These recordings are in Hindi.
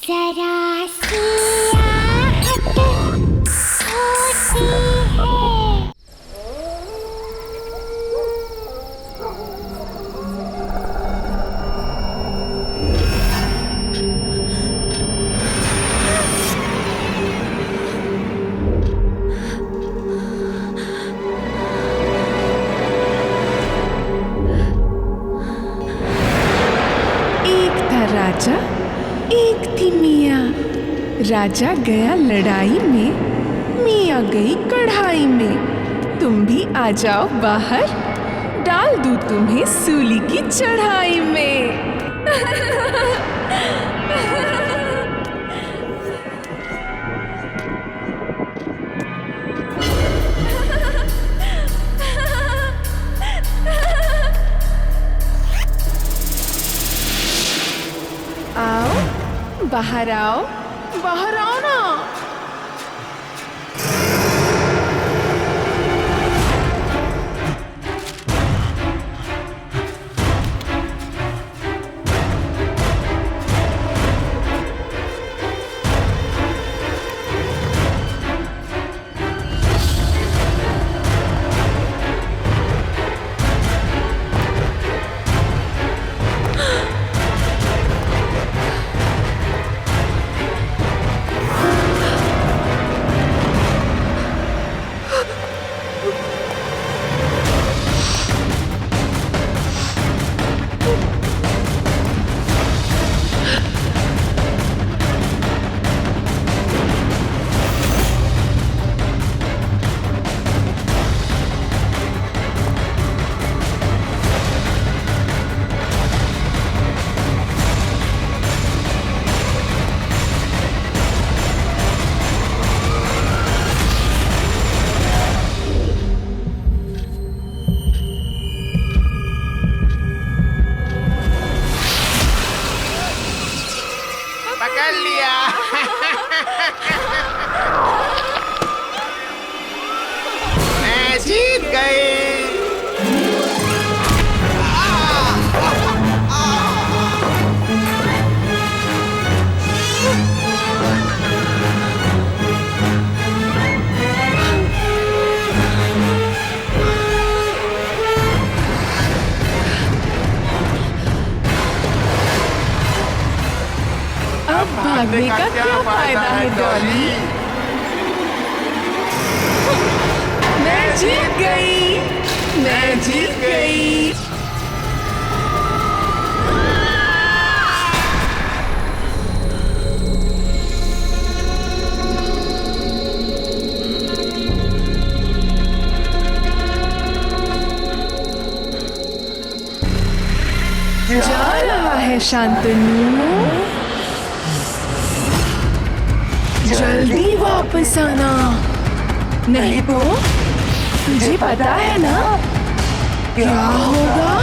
जरा सी आहट होती है। एक था राजा, एक थी मियाँ। राजा गया लड़ाई में, मियाँ गई कढ़ाई में। तुम भी आ जाओ बाहर, डाल दूँ तुम्हें सूली की चढ़ाई में। आओ बाहर आओ, बाहर आओ ना। पकड़ लिया। मैं जीत गई। अब भागने का क्या फायदा है डॉली? मैं जीत गई, मैं जीत गई। जा रहा है शांतनु, जल्दी वापस आना, नहीं तो तुझे पता है ना क्या होगा।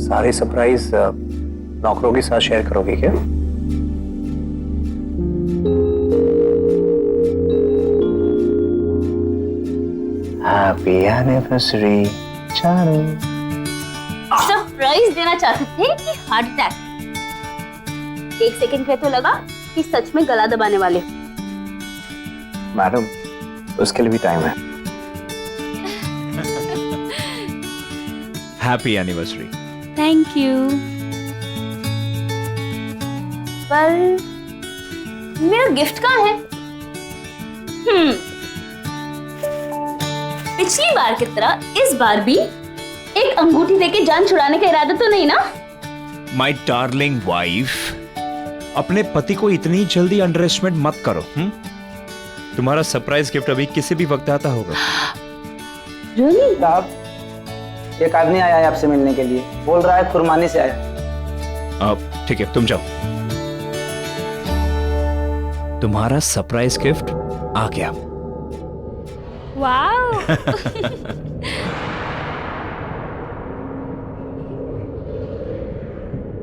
सारे सरप्राइज नौकरों के साथ शेयर करोगे क्या? Happy anniversary Charu. सरप्राइज देना चाहते थे कि हार्ट अटैक? एक सेकंड पे तो लगा कि सच में गला दबाने वाले हो। मैडम, उसके लिए भी टाइम है। Happy anniversary. Thank you. पर मेरा गिफ्ट कहाँ है? पिछली बार की तरह इस बार भी एक अंगूठी देके जान छुड़ाने का इरादा तो नहीं ना? माय डार्लिंग वाइफ, अपने पति को इतनी जल्दी अंडर एस्टिमेट मत करो। तुम्हारा सरप्राइज गिफ्ट अभी किसी भी वक्त आता होगा। Really? साहब, एक आदमी आया है आपसे मिलने के लिए, बोल रहा है खुरमानी से आया। अब ठीक है, तुम जाओ। तुम्हारा सरप्राइज गिफ्ट आ गया। वाओ।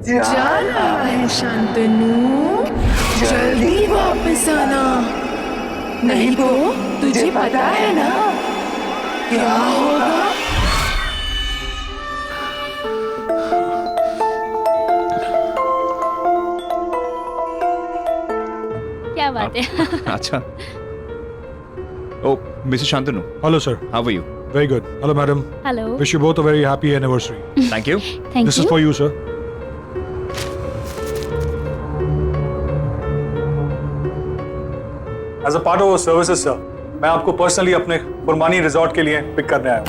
जाना है शांतनु, जल्दी वापस आना, नहीं तो तुझे पता है ना क्या होगा। क्या बात है? अच्छा। ओ Mrs Shantanu, Hello, sir. How are you? Very good. Hello, madam. Hello. Wish you both a very happy anniversary. Thank you. Thank This is you. for you, sir. As a part of our services, sir, मैं आपको पर्सनली अपने कुर्बानी रिजॉर्ट के लिए पिक करने आया हूँ।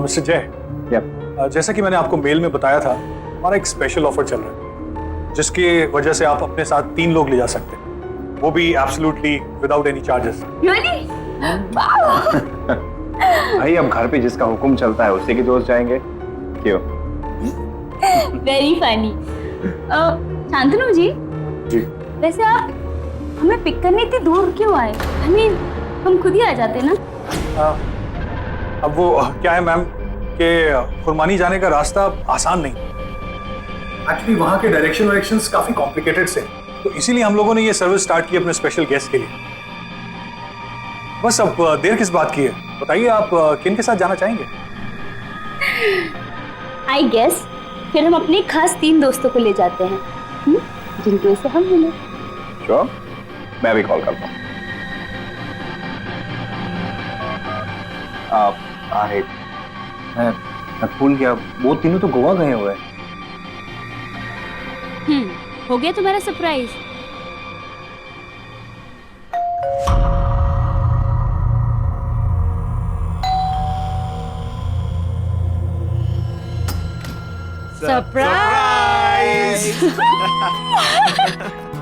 मिस्टर जय, जैसा कि मैंने आपको मेल में बताया था, हमारा एक स्पेशल ऑफर चल रहा है, जिसकी वजह से आप अपने साथ 3 लोग ले जा सकते हैं, वो भी absolutely without any charges. Really? Wow. भाई, अब घर पे जिसका हुक्म चलता है उसी के दोस्त जाएंगे, क्यों? Very funny. शांतनु जी, जी। वैसे आप हमें पिक करने इतनी दूर क्यों आए? हम खुद ही आ जाते ना। अब वो क्या है मैम कि खुरमानी जाने का रास्ता आसान नहीं, एक्चुअली वहाँ के डायरेक्शंस काफी कॉम्प्लिकेटेड से, तो इसीलिए हम लोगों ने ये सर्विस स्टार्ट की अपने स्पेशल गेस्ट के लिए। बस अब देर किस बात की है, बताइए आप किन के साथ जाना चाहेंगे? आई गेस फिर हम अपने खास 3 दोस्तों को ले जाते हैं, जिनके से हम मिले। श्योर, मैं भी कॉल करता हूँ। अरे मैं भूल गया, वो तीनों तो गोवा गए हुए हैं। हो गया तुम्हारा surprise? Surprise!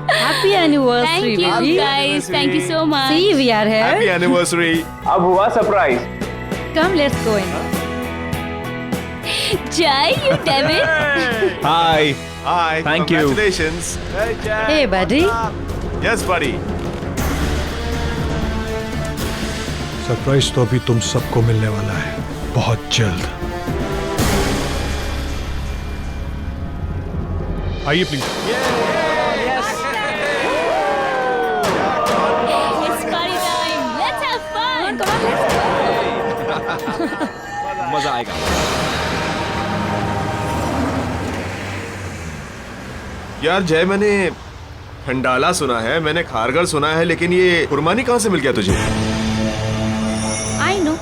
Happy anniversary, Thank you baby. guys, thank you so much. See, we are here. Happy anniversary! अब हुआ surprise. Come, let's go in. Jai, you David. Hi. Hi, Thank you. congratulations. Hey, buddy. Yes, buddy. Surprise तो अभी तुम सबको मिलने वाला है, बहुत जल्द। आइए please. It's party time. Let's have fun. Come on, let's go. मजा आएगा। यार जय, मैंने खंडाला सुना है, मैंने खारगर सुना है, लेकिन ये कुर्बानी कहाँ से मिल गया तुझे? I know.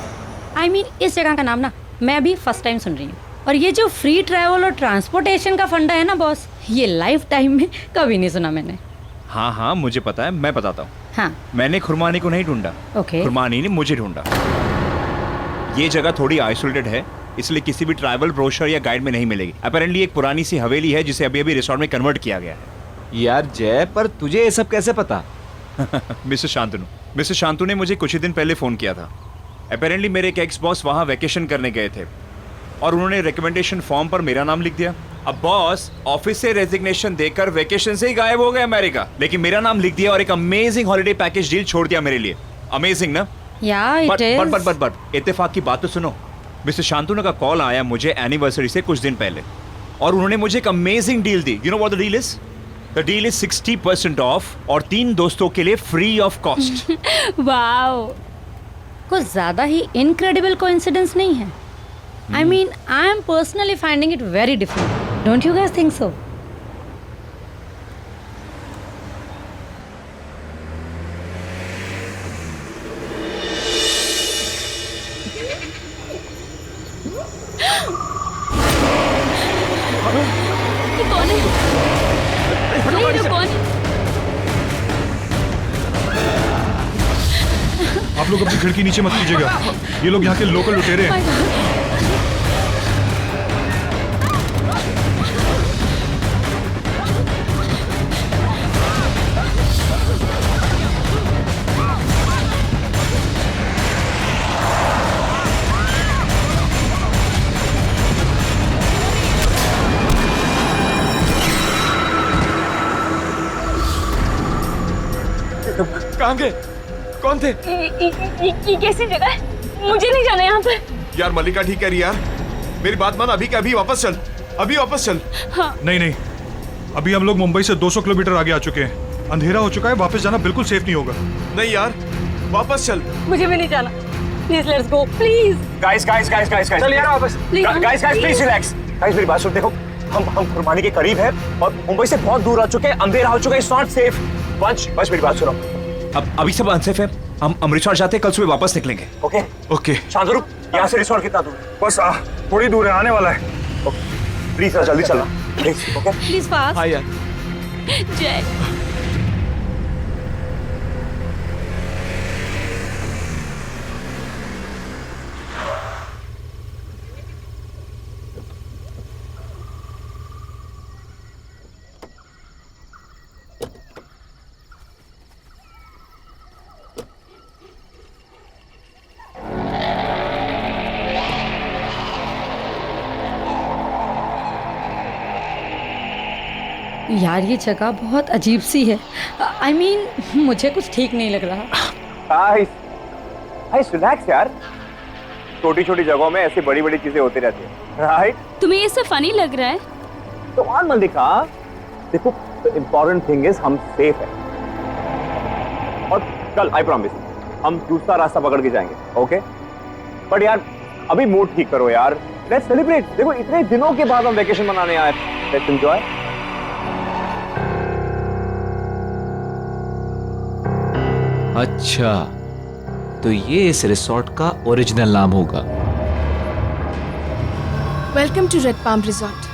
I mean, इस जगह का नाम ना मैं भी फर्स्ट टाइम सुन रही हूँ। और ये जो फ्री ट्रैवल और ट्रांसपोर्टेशन का फंडा है ना बॉस, ये लाइफ टाइम में कभी नहीं सुना मैंने। हाँ हाँ, मुझे पता है, मैं बताता हूँ। हाँ, मैंने खुरमानी को नहीं ढूंढा, Okay. खुरमानी ने मुझे ढूंढा। ये जगह थोड़ी आइसोलेटेड है, इसलिए किसी भी ट्रैवल ब्रोशर या गाइड में नहीं मिलेगी। अपेरेंटली एक पुरानी सी हवेली है जिसे अभी अभी रिसोर्ट में कन्वर्ट किया गया है। यार जय, पर तुझे ये सब कैसे पता? मिस्टर शांतनु ने मुझे कुछ ही दिन पहले फ़ोन किया था। अपेरेंटली मेरे एक एक्स बॉस वहाँ वैकेशन करने गए थे और उन्होंने रिकमेंडेशन फॉर्म पर मेरा नाम लिख दिया। अब बॉस ऑफिस से रेजिग्नेशन देकर वैकेशन से ही गायब हो गए अमेरिका, लेकिन मेरा नाम लिख दिया और एक अमेजिंग हॉलिडे पैकेज डील छोड़ दिया मेरे लिए। अमेजिंग ना? या इट इज। बट इत्तेफाक की बात तो सुनो, मिस्टर शांतनु का कॉल आया मुझे एनिवर्सरी से कुछ दिन पहले, और उन्होंने मुझे एक amazing deal the. You know what the deal is? The deal is 60% of और 3 दोस्तों के लिए फ्री ऑफ कॉस्ट। वाओ, कुछ ज्यादा ही इनक्रेडिबल कोइंसिडेंस नहीं है? I mean, I am personally finding it very different. Don't you guys think so? कौन है? नहीं, तो कौन है? आप लोग अपनी खिड़की नीचे मत कीजिएगा, ये लोग यहाँ के लोकल लुटेरे हैं। कहाँ गए? कौन थे? ये कैसी जगह है? मुझे नहीं जाना यहाँ पर। यार मल्लिका ठीक कह रही यार, मेरी बात मान, अभी के अभी वापस चल, अभी वापस चल। हाँ। नहीं, अभी हम लोग मुंबई से 200 किलोमीटर आगे आ चुके हैं, अंधेरा हो चुका है, वापस जाना बिल्कुल सेफ नहीं होगा। नहीं यार, वापस चल। मुझे भी नहीं जाना। Please let's go, please. Guys चल यार वापस। Guys please relax. गाइस मेरी बात सुन, देखो हम खुरमानी के करीब है और मुंबई से बहुत दूर आ चुके हैं, अंधेरा हो चुका है, इट्स नॉट सेफ। बस मेरी बात सुनो। अब अभी सब अनसेफ है, हम अमृतसर जाते हैं, कल सुबह वापस निकलेंगे। Okay okay. शांतनु, यहाँ से रिसोर्ट कितना दूर है? बस थोड़ी दूर है, आने वाला है। प्लीज जल्दी चलना प्लीज। Okay please fast. हाँ यार। जय। यार ये जगह बहुत अजीब सी है। आई मीन, मुझे कुछ ठीक नहीं लग रहा। गाइस रिलैक्स यार, छोटी छोटी जगहों में ऐसी बड़ी बड़ी चीजें होती रहती है, राइट? तुम्हें ये सब फनी लग रहा है? तो ऑन मल्लिका, देखो इम्पोर्टेंट थिंग इज हम सेफ है, और कल आई प्रॉमिस हम दूसरा रास्ता पकड़ के जाएंगे। ओके बट यार अभी मूड ठीक करो यार, लेट्स सेलिब्रेट। देखो इतने दिनों के बाद हम वेकेशन मनाने आए, लेट्स एंजॉय। अच्छा, तो ये इस रिसोर्ट का ओरिजिनल नाम होगा। Welcome to Red Palm resort.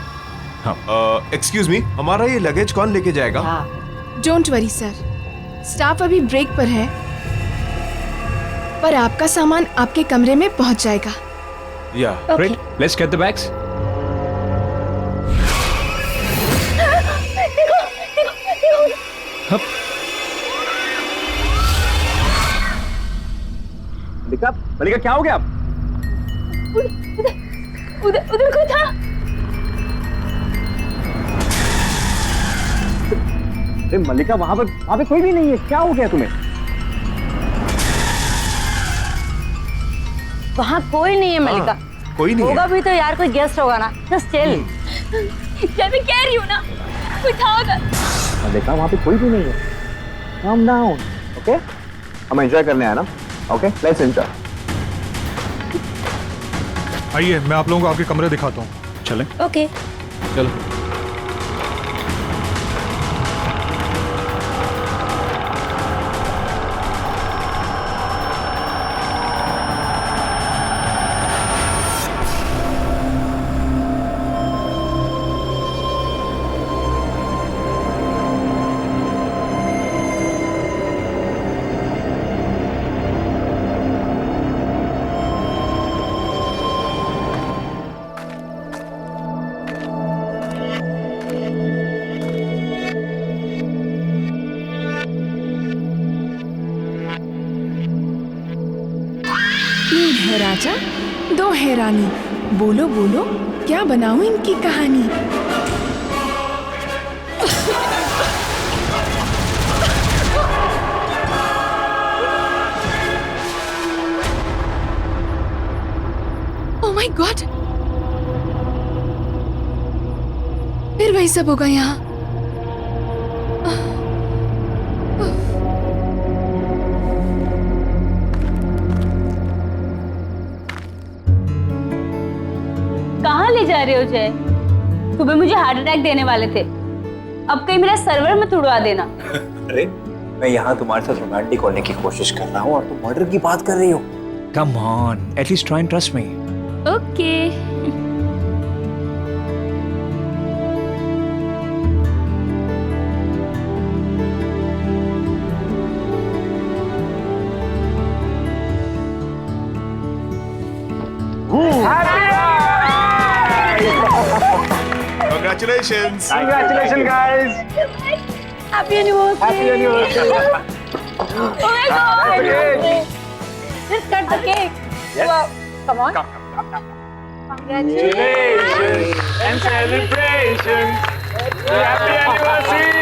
Excuse me, हमारा ये लगेज कौन लेके जाएगा? डोंट वरी सर, स्टाफ अभी ब्रेक पर है, पर आपका सामान आपके कमरे में पहुंच जाएगा। या Great, let's get the bags. मल्लिका क्या हो गया? उधर कोई था। मल्लिका वहां पे कोई भी नहीं है, क्या हो गया तुम्हें? वहाँ कोई नहीं है मल्लिका। कोई नहीं होगा है। भी तो यार कोई गेस्ट होगा ना। Just chill. जय मैं कह रही हूँ ना, कोई था उधर। मल्लिका वहां पे कोई भी नहीं है, calm down, ओके? हम एंजॉय करने आए ना, ओके? Let's enjoy. आइए मैं आप लोगों को आपके कमरे दिखाता हूँ। चलें? ओके। चलो। तीन है राजा, दो है रानी, बोलो बोलो क्या बनाऊं इनकी कहानी। ओह माय गॉड, फिर वही सब होगा यहाँ। कहाँ ले जा रहे हो जय? सुबह मुझे हार्ट अटैक देने वाले थे, अब कहीं मेरा सर्वर मत उड़वा देना। अरे मैं यहाँ तुम्हारे साथ रोमांटिक होने की कोशिश कर रहा हूँ और तुम मर्डर की बात कर रही हो। Come on, at least try and trust me. Okay. Congratulations. Congratulations guys. Happy anniversary. Happy anniversary. Oh my God. Just cut the cake. Yes. Wow. Come on. Congratulations. And celebrations. Happy anniversary.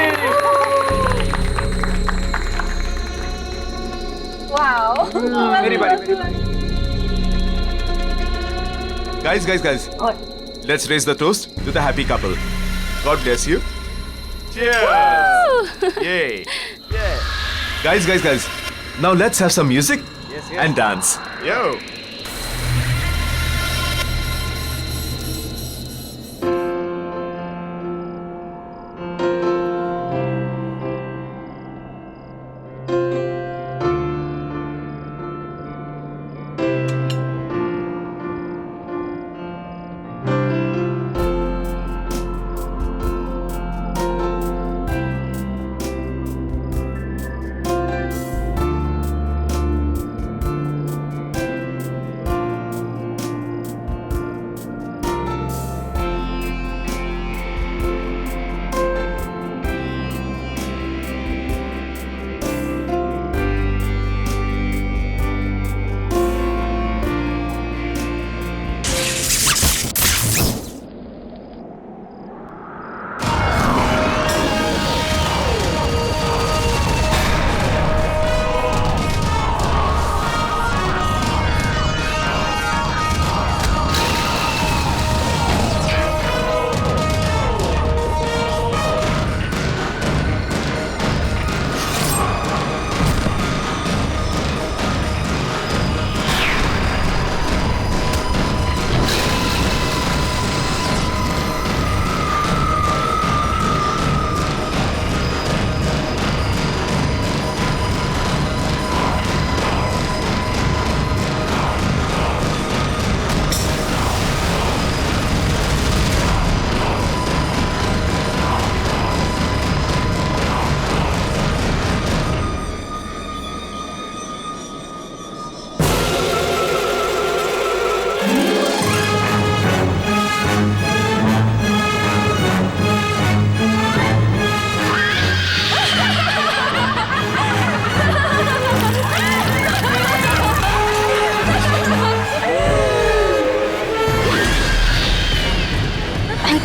Wow. मेरी बारी। Guys. Let's raise the toast to the happy couple. God bless you. Cheers. Yay. Guys. Now let's have some music and dance. Yo.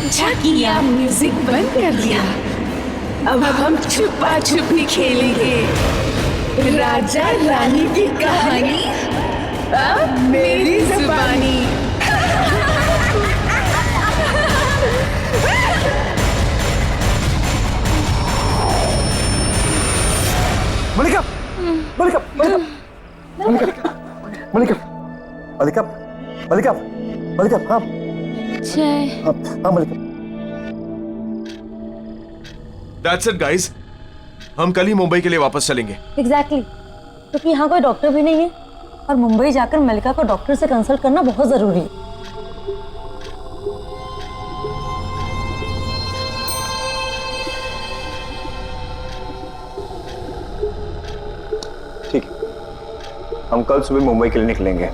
अच्छा किया म्यूजिक बंद कर दिया। अब हम छुपा छुपी खेलेंगे। राजा रानी की कहानी अब मेरी जुबानी। मलिका, मलिका, मलिका, मलिका, मलिका, मलिका, मलिका, मलिका, हाँ, जय। हाँ मलिका। That's it, guys. हम कल ही मुंबई के लिए वापस चलेंगे। एग्जैक्टली क्योंकि यहाँ कोई डॉक्टर भी नहीं है और मुंबई जाकर मलिका को डॉक्टर से कंसल्ट करना बहुत जरूरी है। ठीक है, हम कल सुबह मुंबई के लिए निकलेंगे।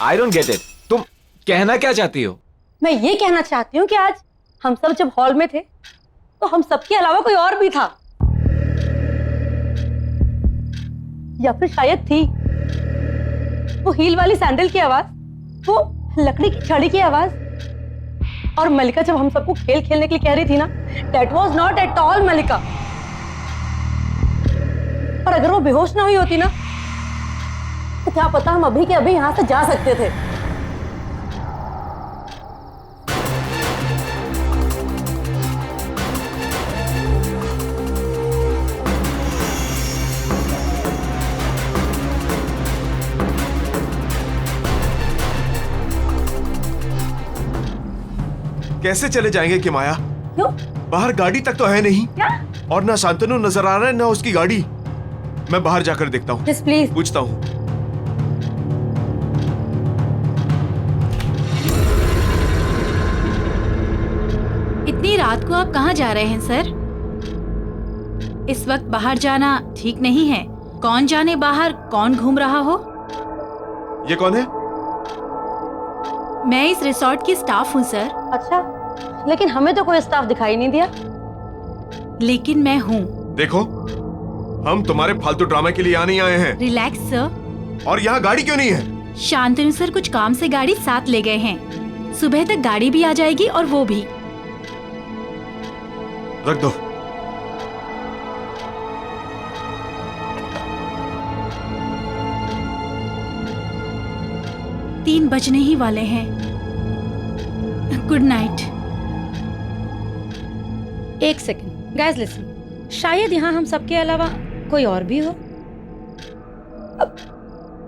I don't get it. तुम कहना क्या चाहती हो? मैं ये कहना चाहती हूँ कि आज हम सब जब हॉल में थे तो हम सबके अलावा कोई और भी था, या फिर शायद थी। वो हील वाली सैंडल की आवाज, वो लकड़ी की छड़ी की आवाज, और मलिका जब हम सबको खेल खेलने के लिए कह रही थी ना, that was not at all Mallika. और अगर वो बेहोश ना हुई होती ना, तो क्या पता हम अभी के अभी यहां से जा सकते थे। कैसे चले जाएंगे किमाया? क्यों? बाहर गाड़ी तक तो है नहीं। क्या? और ना शांतनु नजर आ रहा है ना उसकी गाड़ी। मैं बाहर जाकर देखता हूँ, प्लीज पूछता हूँ। इतनी रात को आप कहाँ जा रहे हैं सर? इस वक्त बाहर जाना ठीक नहीं है। कौन जाने बाहर कौन घूम रहा हो। ये कौन है? मैं इस रिसोर्ट की स्टाफ हूँ सर। अच्छा, लेकिन हमें तो कोई स्टाफ दिखाई नहीं दिया। लेकिन मैं हूँ। देखो, हम तुम्हारे फालतू ड्रामे के लिए यहाँ नहीं आए हैं। Relax sir. और यहाँ गाड़ी क्यों नहीं है? शांतनु सर कुछ काम से गाड़ी साथ ले गए हैं। सुबह तक गाड़ी भी आ जाएगी और वो भी। रख दो। तीन बजने ही वाले हैं। Good night. एक सेकंड गाइस, लिसन। शायद यहाँ हम सबके अलावा कोई और भी हो।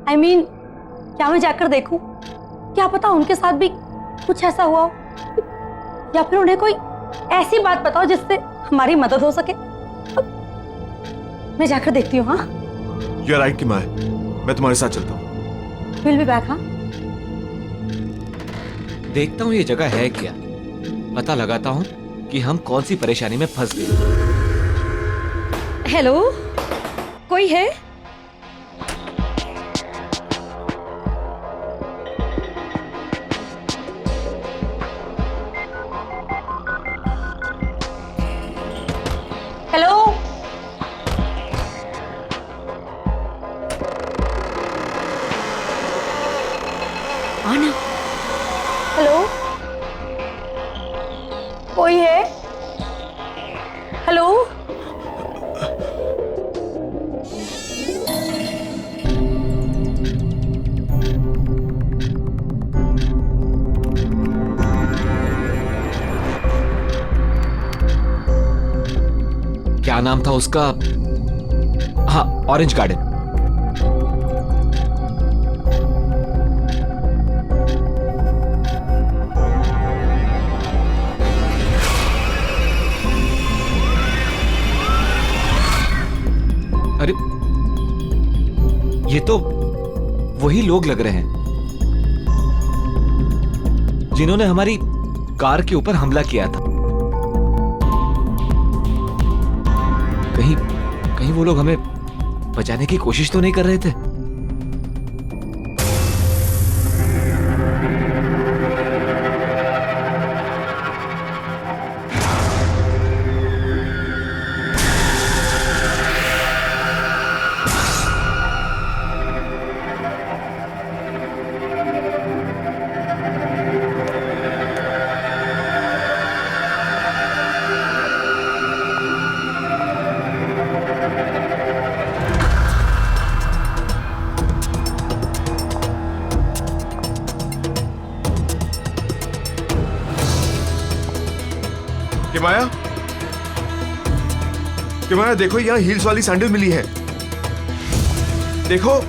I mean, क्या मैं जाकर देखूं? क्या पता उनके साथ भी कुछ ऐसा हुआ हो, या फिर उन्हें कोई ऐसी बात बताओ जिससे हमारी मदद हो सके। मैं जाकर देखती हूँ। हाँ, यू आर राइट किमाया, मैं तुम्हारे साथ चलता हूँ। Will be back. हाँ, देखता हूँ ये जगह है क्या, पता लगाता हूँ कि हम कौन सी परेशानी में फंस गए। हेलो, कोई है? हेलो, आना। हेलो, कोई है? हेलो, क्या नाम था उसका? हाँ, ऑरेंज गार्डन। अरे, ये तो वही लोग लग रहे हैं जिन्होंने हमारी कार के ऊपर हमला किया था। कहीं वो लोग हमें बचाने की कोशिश तो नहीं कर रहे थे? किमाया, किमाया देखो, यहाँ हील्स वाली सैंडल मिली है। देखो।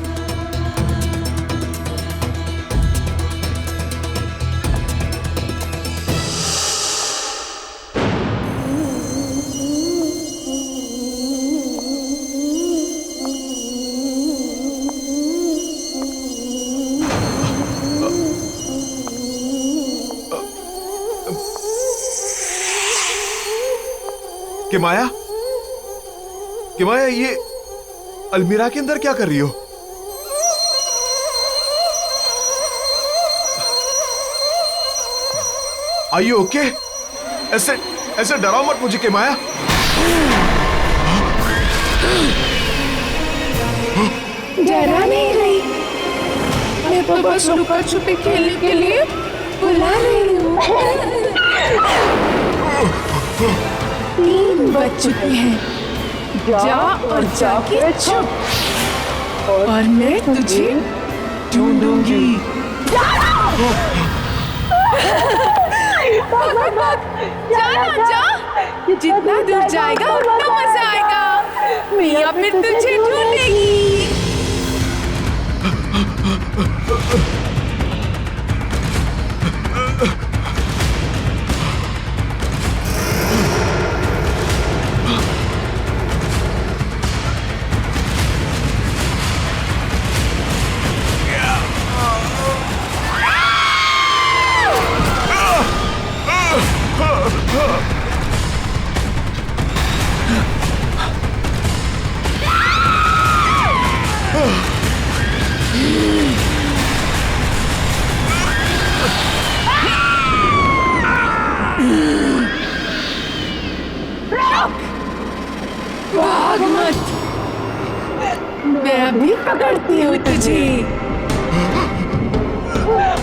किमाया, किमाया, ये अलमीरा के अंदर क्या कर रही हो? Are you okay? ऐसे ऐसे डराओ मत मुझे, के माया। डरा नहीं रही, मैं तो बस लुका छुपी खेलने के लिए बुला रही हूँ। 3 बज चुके हैं, जा और जाके छुप और मैं तुझे ढूंढूंगी। जाना जा, जितना दूर जाएगा उतना मजा आएगा। मिया फिर तुझे ढूंढेगी। भाग मत, मैं अभी पकड़ती हूँ तुझे।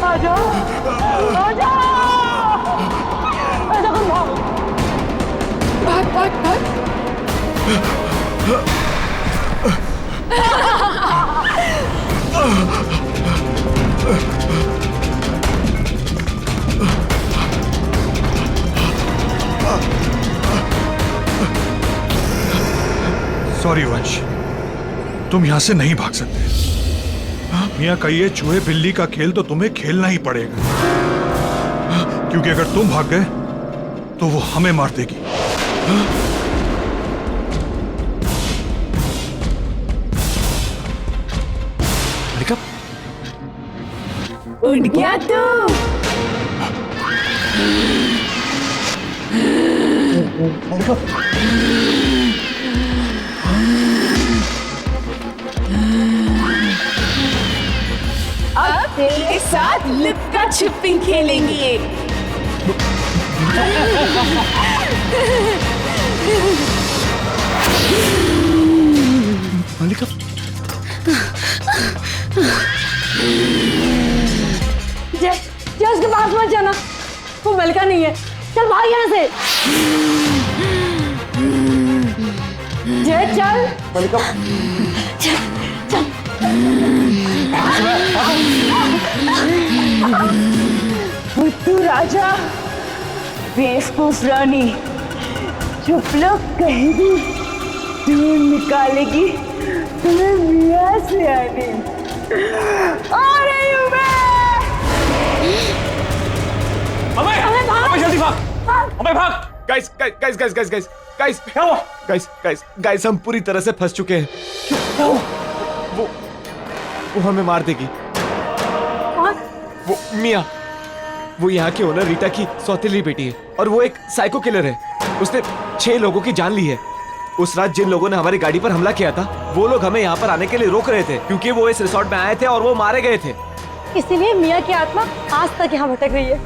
आजा, आजा, भाग भाग भाग। सॉरी वंश, तुम यहां से नहीं भाग सकते। मियां का ये चूहे बिल्ली का खेल तो तुम्हें खेलना ही पड़ेगा, क्योंकि अगर तुम भाग गए तो वो हमें मार देगी। उठ गया तू। अब तेरे साथ लुक्का छुपी खेलेंगे। मल्लिका, जय उसके पास मत जाना, वो मलिका नहीं है। चल भाग यहाँ से। जय चल। मल्लिका, बुद्धू राजा, बेवकूफ रानी, चुप लोग कहीं भी ढूंढ निकालेगी तुम्हें मियां से आने। आ रही हूँ मैं। अबे जल्दी भाग, अबे भाग। Guys guys guys guys guys guys guys क्या हुआ? गाइस गाइस गाइस हम पूरी तरह से फंस चुके हैं। वो हमें मार देगी। वो मिया, वो यहाँ के ओनर रीटा की सौतेली बेटी है और वो एक साइको किलर है। उसने 6 लोगों की जान ली है। उस रात जिन लोगों ने हमारी गाड़ी पर हमला किया था, वो लोग हमें यहाँ पर आने के लिए रोक रहे थे क्योंकि वो इस रिसोर्ट में आए थे और वो मारे गए थे। इसीलिए मिया की आत्मा आज तक यहाँ भटक रही है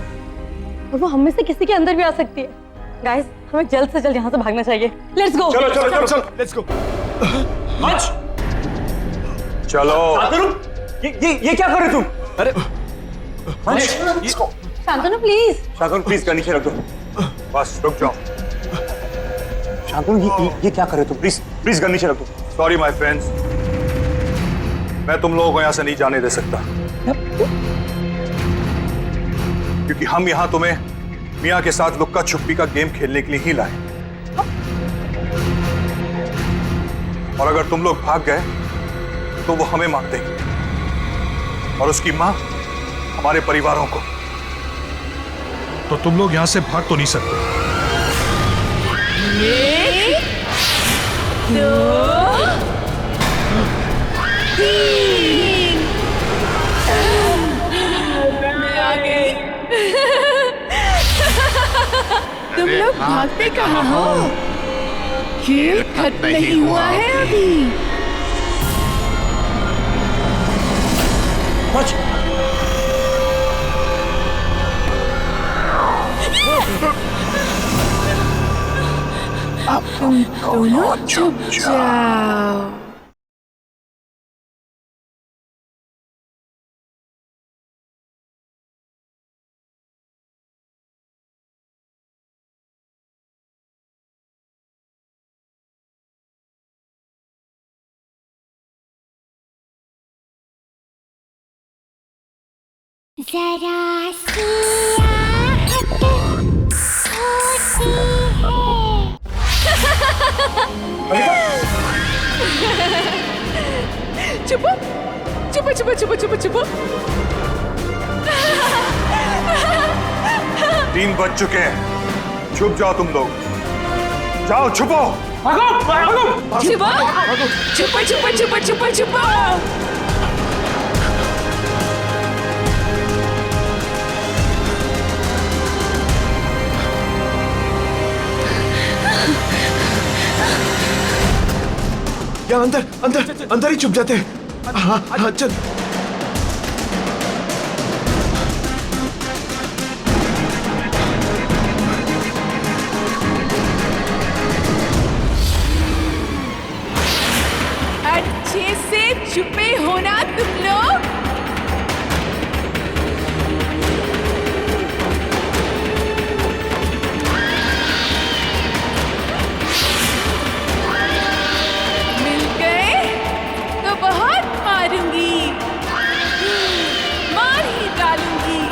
और वो हम में से किसी के अंदर भी आ सकती है। गाइस, हमें जल्द से जल्द यहाँ से भागना चाहिए। Let's go. चलो चलो चलो चलो, लेट्स गो। चलो। ये क्या कर रहे तुम? अरे Shantanu please. Shantanu please gun नीचे रख दो। बस रुक जाओ। शांतनु ये क्या कर रहे तुम? प्लीज प्लीज गन नीचे रख दो। सॉरी माय फ्रेंड्स, मैं तुम लोगों को यहाँ से नहीं जाने दे सकता, क्योंकि हम यहाँ तुम्हें मियां के साथ लुक्का छुपी का गेम खेलने के लिए ही लाए। और अगर तुम लोग भाग गए तो वो हमें मार देगी और उसकी मां हमारे परिवारों को। तो तुम लोग यहां से भाग तो नहीं सकते। 1, 2, 3। मैं आ गई। तुम लोग भागते कहाँ हो? खेल खत्म नहीं हुआ है अभी। तुम दोनों छुप जाओ। जरा सी आहट होती है। चुपो चुपो चुपो चुपो चुपो चुपो। 3 बज चुके हैं, छुप जाओ तुम लोग, जाओ छुपो। चुपो चुपो चुपो चुपो चुपो चुपो। या अंदर अंदर अंदर ही छुप जाते हैं। हाँ हाँ चल। अच्छे से छुपे होना तुम लोग। मिल गए तो बहुत मारूंगी, मार ही डालूंगी।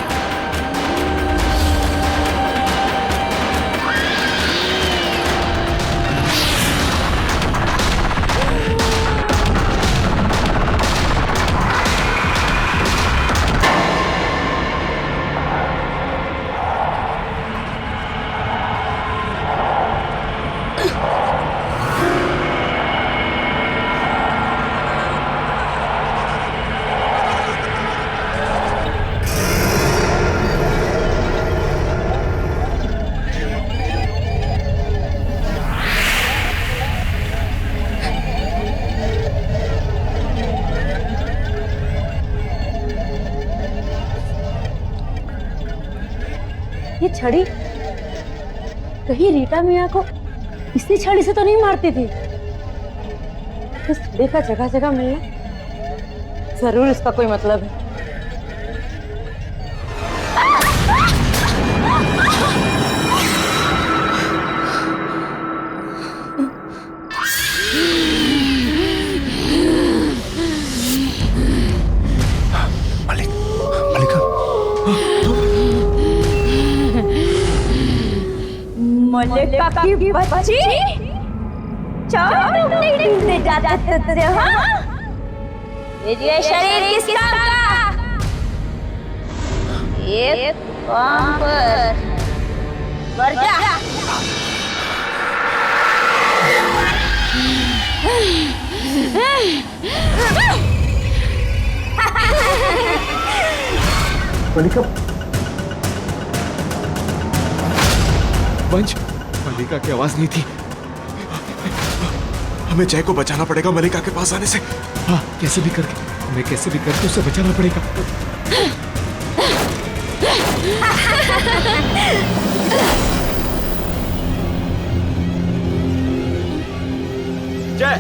ये छड़ी कहीं रीटा मियाँ को इसी छड़ी से तो नहीं मारती थी। इस छड़ी का जगह जगह मिलना जरूर इसका कोई मतलब है। मल्लिका की बच्ची, चार टुकड़े जाते थे। हाँ, ये शरीर किस काम का? एक काम पर मर जा। मल्लिका, वंश, मल्लिका की आवाज नहीं थी। हमें जय को बचाना पड़ेगा मल्लिका के पास आने से। हाँ, कैसे भी करके, हमें कैसे भी करके उसे बचाना पड़ेगा। जय,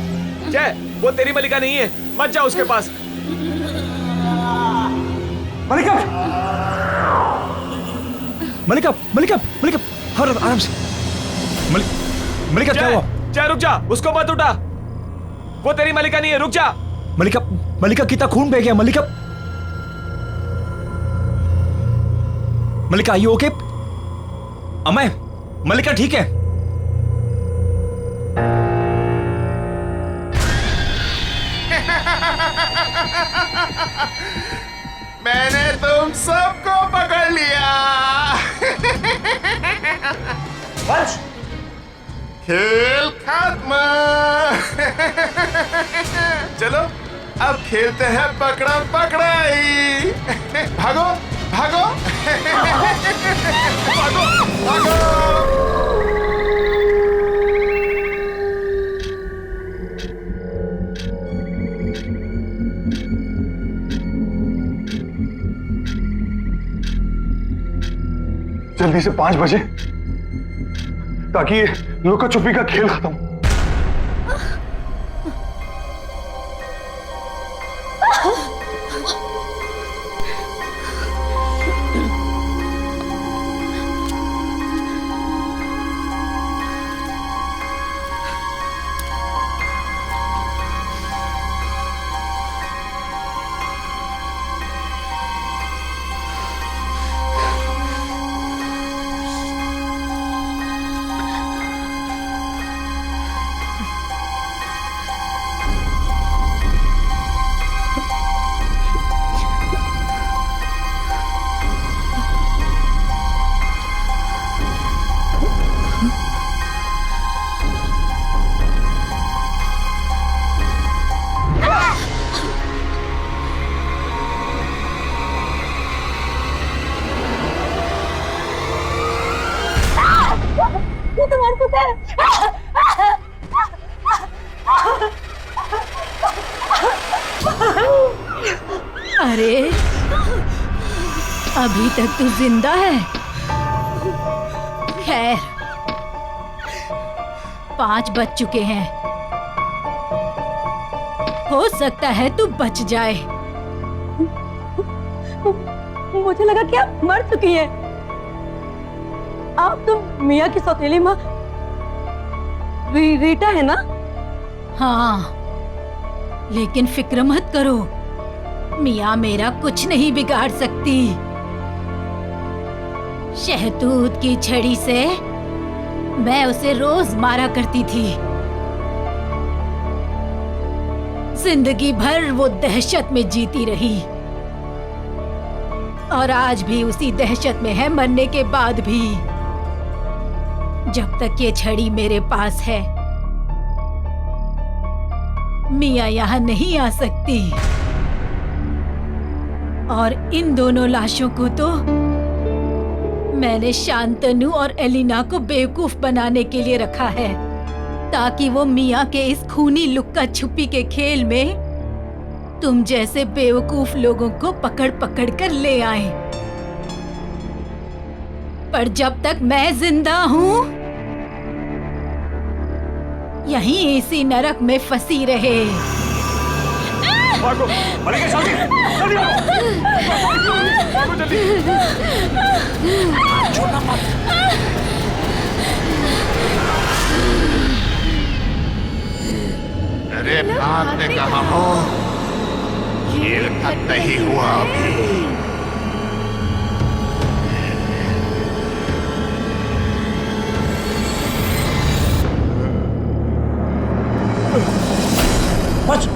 जय, वो तेरी मल्लिका नहीं है, मत जा उसके पास। मल्लिका, मल्लिका, मल्लिका, मल्लिका, आराम से। मल्लिका क्या हुआ? जय रुक जा, उसको मत उठा, वो तेरी मल्लिका नहीं है, रुक जा। मल्लिका, मल्लिका कितना खून बह गया। मल्लिका, मल्लिका, आर यू ओके? अमय, मल्लिका ठीक है? मैंने तुम सबको पकड़ लिया। वंश, खेल खत्म। चलो अब खेलते हैं पकड़म पकड़ाई। भागो भागो भागो भागो। जल्दी से 5 बजे, ताकि लुका छुपी का खेल खत्म। अरे अभी तक तू जिंदा है। खैर 5 बज चुके हैं, हो सकता है तू बच जाए। मुझे लगा कि आप मर चुकी हैं। आप तो मिया की सौतेली माँ रीटा है ना? हाँ, लेकिन फिक्र मत करो, मिया मेरा कुछ नहीं बिगाड़ सकती। शहतूत की छड़ी से मैं उसे रोज मारा करती थी। जिंदगी भर वो दहशत में जीती रही और आज भी उसी दहशत में है, मरने के बाद भी। जब तक ये छड़ी मेरे पास है, मिया यहाँ नहीं आ सकती। और इन दोनों लाशों को तो मैंने शांतनु और एलिना को बेवकूफ बनाने के लिए रखा है, ताकि वो मिया के इस खूनी लुक्का छुपी के खेल में तुम जैसे बेवकूफ लोगों को पकड़ पकड़ कर ले आए। पर जब तक मैं जिंदा हूँ, यहीं इसी नरक में फंसी रहे। अरे भागने कहाँ हो? खेल खत्म नहीं हुआ अभी। बच।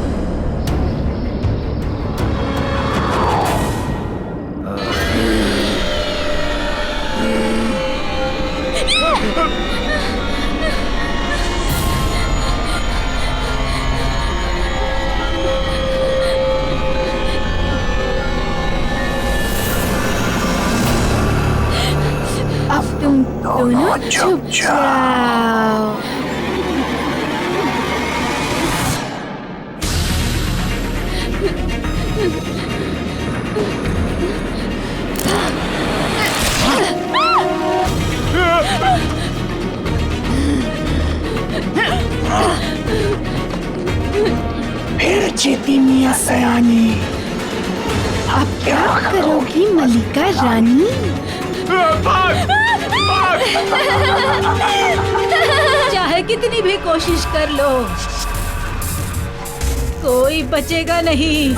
अब तुम दोनों चुप जाओ। फिर जीती मिया सयानी। अब क्या करोगी मलिका रानी? चाहे कितनी भी कोशिश कर लो, कोई बचेगा नहीं।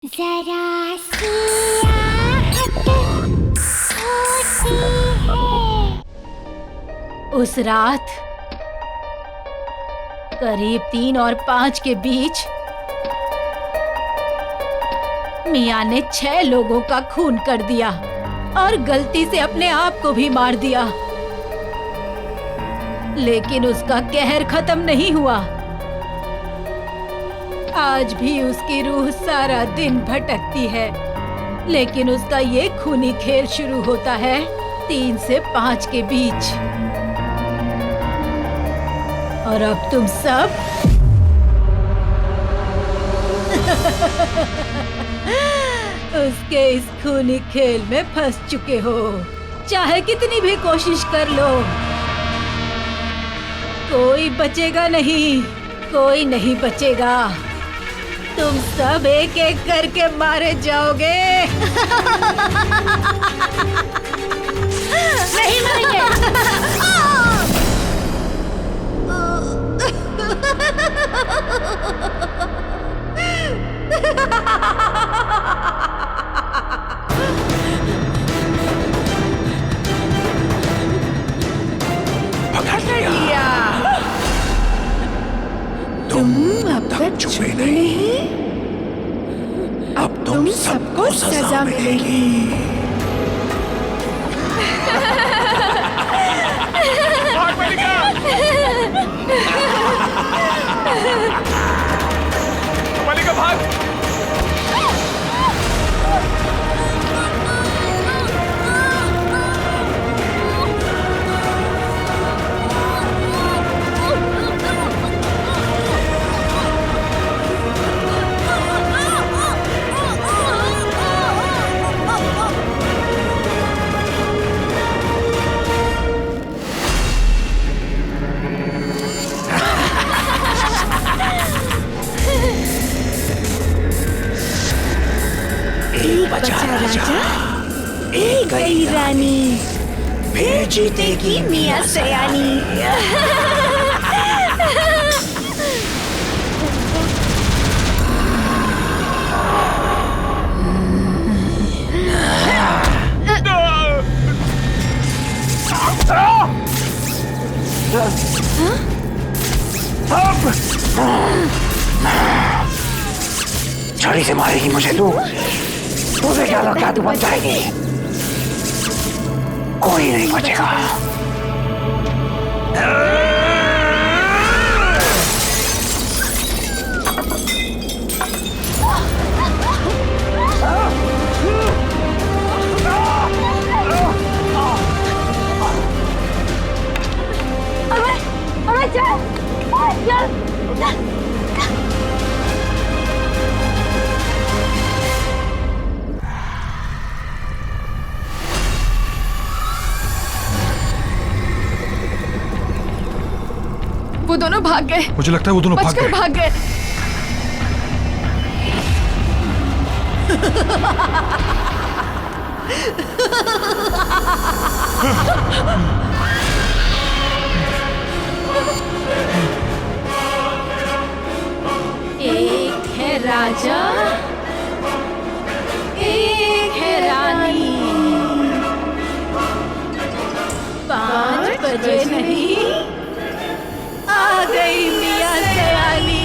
जरा सी आहट होती है। उस रात करीब 3 और 5 के बीच मिया ने 6 लोगों का खून कर दिया और गलती से अपने आप को भी मार दिया। लेकिन उसका कहर खत्म नहीं हुआ। आज भी उसकी रूह सारा दिन भटकती है, लेकिन उसका ये खूनी खेल शुरू होता है 3 से 5 के बीच। और अब तुम सब उसके इस खूनी खेल में फंस चुके हो। चाहे कितनी भी कोशिश कर लो, कोई बचेगा नहीं, कोई नहीं बचेगा। तुम सब एक एक करके मारे जाओगे। नहीं मरेंगे। पकड़ लिया। तुम अब तक छुपे नहीं, अब तुम सबको सजा मिलेगी। मलिका भाग। एक बचा राजा, एक गई रानी, फिर जीतेगी मियां सयानी। छड़ी से मारेगी मुझे तू? तुझे क्या लगता है तू बच जाएगी? कोई नहीं बचेगा। अरे चल चल। वो दोनों भाग गए। मुझे लगता है वो दोनों भाग बचकर गए। भाग गए। एक है राजा, एक है रानी। 5 बजे नहीं, आ गई मियां सयानी।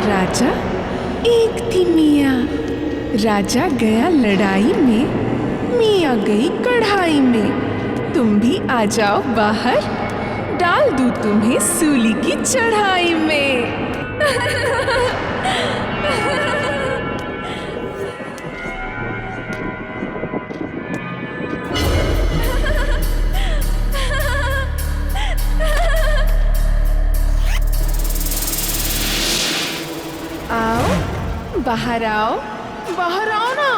राजा, एक थी मियाँ। राजा गया लड़ाई में, मियाँ गई कढ़ाई में। तुम भी आ जाओ बाहर, डाल दूँ तुम्हें सूली की चढ़ाई में। आओ, बाहर आओ ना।